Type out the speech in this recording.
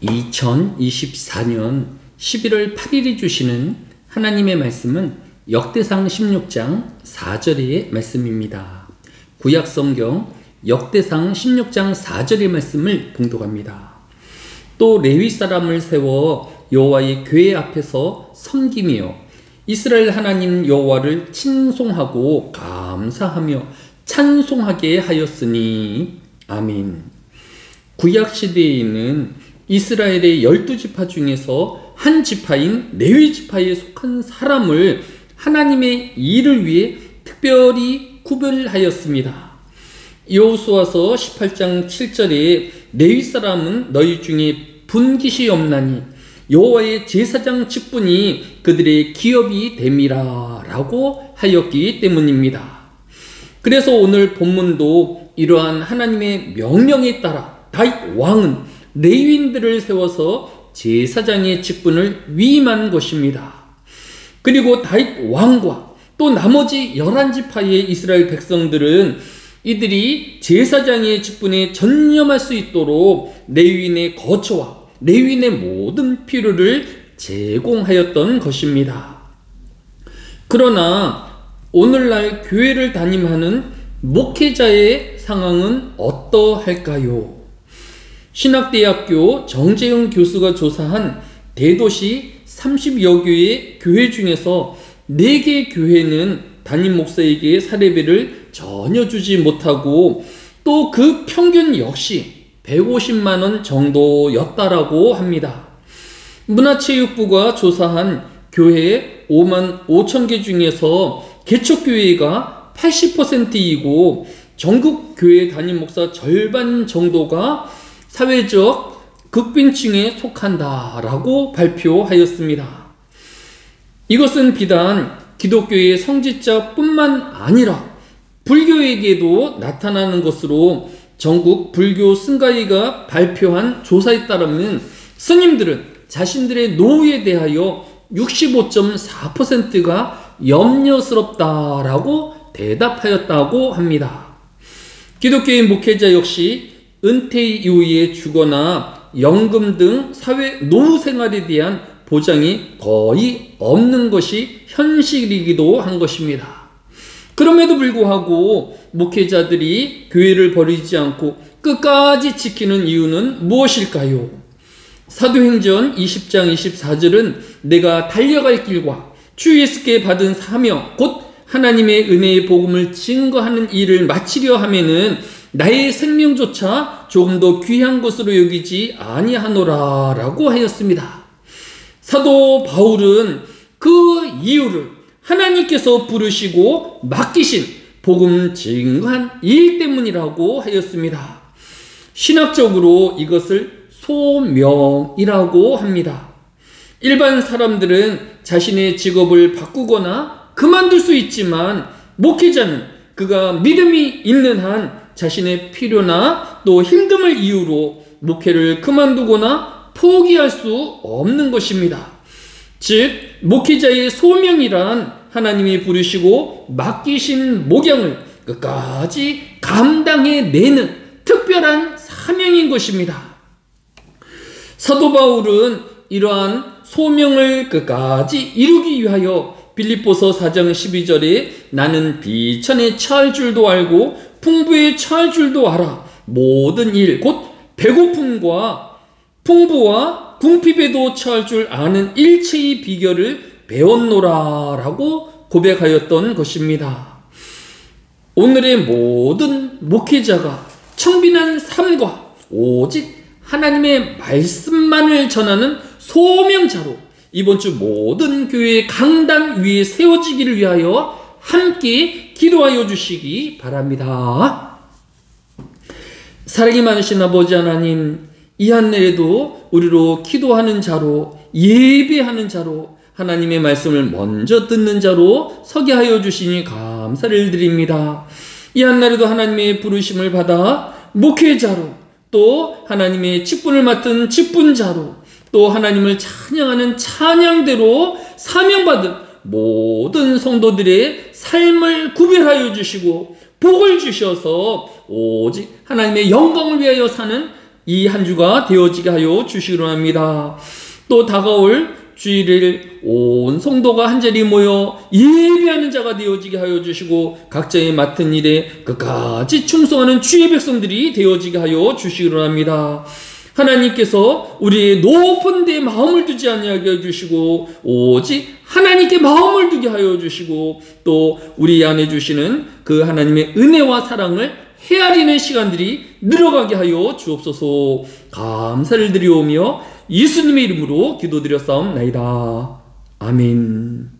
2024년 11월 8일에 주시는 하나님의 말씀은 역대상 16장 4절의 말씀입니다. 구약성경 역대상 16장 4절의 말씀을 봉독합니다. 또 레위 사람을 세워 여호와의 궤 앞에서 섬기며 이스라엘 하나님 여호와를 칭송하고 감사하며 찬송하게 하였으니 아멘. 구약시대에 있는 이스라엘의 12지파 중에서 한 지파인 레위 지파에 속한 사람을 하나님의 일을 위해 특별히 구별하였습니다. 여호수아서 18장 7절에 레위 사람은 너희 중에 분깃이 없나니 여호와의 제사장 직분이 그들의 기업이 됨이라 라고 하였기 때문입니다. 그래서 오늘 본문도 이러한 하나님의 명령에 따라 다윗 왕은 레위인들을 세워서 제사장의 직분을 위임한 것입니다. 그리고 다윗 왕과 또 나머지 11지파의 이스라엘 백성들은 이들이 제사장의 직분에 전념할 수 있도록 레위인의 거처와 레위인의 모든 필요를 제공하였던 것입니다. 그러나 오늘날 교회를 담임하는 목회자의 상황은 어떠할까요? 신학대학교 정재영 교수가 조사한 대도시 30여 개의 교회 중에서 4개 교회는 담임 목사에게 사례비를 전혀 주지 못하고 또 그 평균 역시 150만 원 정도였다라고 합니다. 문화체육부가 조사한 교회 5만 5천 개 중에서 개척교회가 80%이고 전국 교회 담임 목사 절반 정도가 사회적 극빈층에 속한다라고 발표하였습니다. 이것은 비단 기독교의 성직자뿐만 아니라 불교에게도 나타나는 것으로 전국 불교 승가위가 발표한 조사에 따르면 스님들은 자신들의 노후에 대하여 65.4%가 염려스럽다라고 대답하였다고 합니다. 기독교의 목회자 역시 은퇴 이후에 주거나 연금 등 사회 노후 생활에 대한 보장이 거의 없는 것이 현실이기도 한 것입니다. 그럼에도 불구하고 목회자들이 교회를 버리지 않고 끝까지 지키는 이유는 무엇일까요? 사도행전 20장 24절은 내가 달려갈 길과 주 예수께 받은 사명 곧 하나님의 은혜의 복음을 증거하는 일을 마치려 하면은 나의 생명조차 조금 더 귀한 것으로 여기지 아니하노라 라고 하였습니다. 사도 바울은 그 이유를 하나님께서 부르시고 맡기신 복음 증거한 일 때문이라고 하였습니다. 신학적으로 이것을 소명이라고 합니다. 일반 사람들은 자신의 직업을 바꾸거나 그만둘 수 있지만 목회자는 그가 믿음이 있는 한 자신의 필요나 또 힘듦을 이유로 목회를 그만두거나 포기할 수 없는 것입니다. 즉 목회자의 소명이란 하나님이 부르시고 맡기신 목양을 끝까지 감당해내는 특별한 사명인 것입니다. 사도 바울은 이러한 소명을 끝까지 이루기 위하여 빌립보서 4장 12절에 나는 비천에 처할 줄도 알고 풍부에 처할 줄도 알아 모든 일 곧 배고픔과 풍부와 궁핍에도 처할 줄 아는 일체의 비결을 배웠노라 라고 고백하였던 것입니다. 오늘의 모든 목회자가 청빈한 삶과 오직 하나님의 말씀만을 전하는 소명자로 이번 주 모든 교회의 강단 위에 세워지기를 위하여 함께 기도하여 주시기 바랍니다. 사랑이 많으신 아버지 하나님, 이 한 해에도 우리로 기도하는 자로 예배하는 자로 하나님의 말씀을 먼저 듣는 자로 서게 하여 주시니 감사를 드립니다. 이 한날에도 하나님의 부르심을 받아 목회자로 또 하나님의 직분을 맡은 직분자로 또 하나님을 찬양하는 찬양대로 사명받은 모든 성도들의 삶을 구별하여 주시고 복을 주셔서 오직 하나님의 영광을 위하여 사는 이 한 주가 되어지게 하여 주시기로 합니다. 또 다가올 주일을 온 성도가 한자리 모여 예배하는 자가 되어지게 하여 주시고 각자의 맡은 일에 끝까지 충성하는 주의 백성들이 되어지게 하여 주시기로 합니다. 하나님께서 우리의 높은 데 마음을 두지 아니하게 해주시고 오직 하나님께 마음을 두게 하여 주시고 또 우리 안에 주시는 그 하나님의 은혜와 사랑을 헤아리는 시간들이 늘어가게 하여 주옵소서. 감사를 드리오며 예수님의 이름으로 기도드렸사옵나이다. 아멘.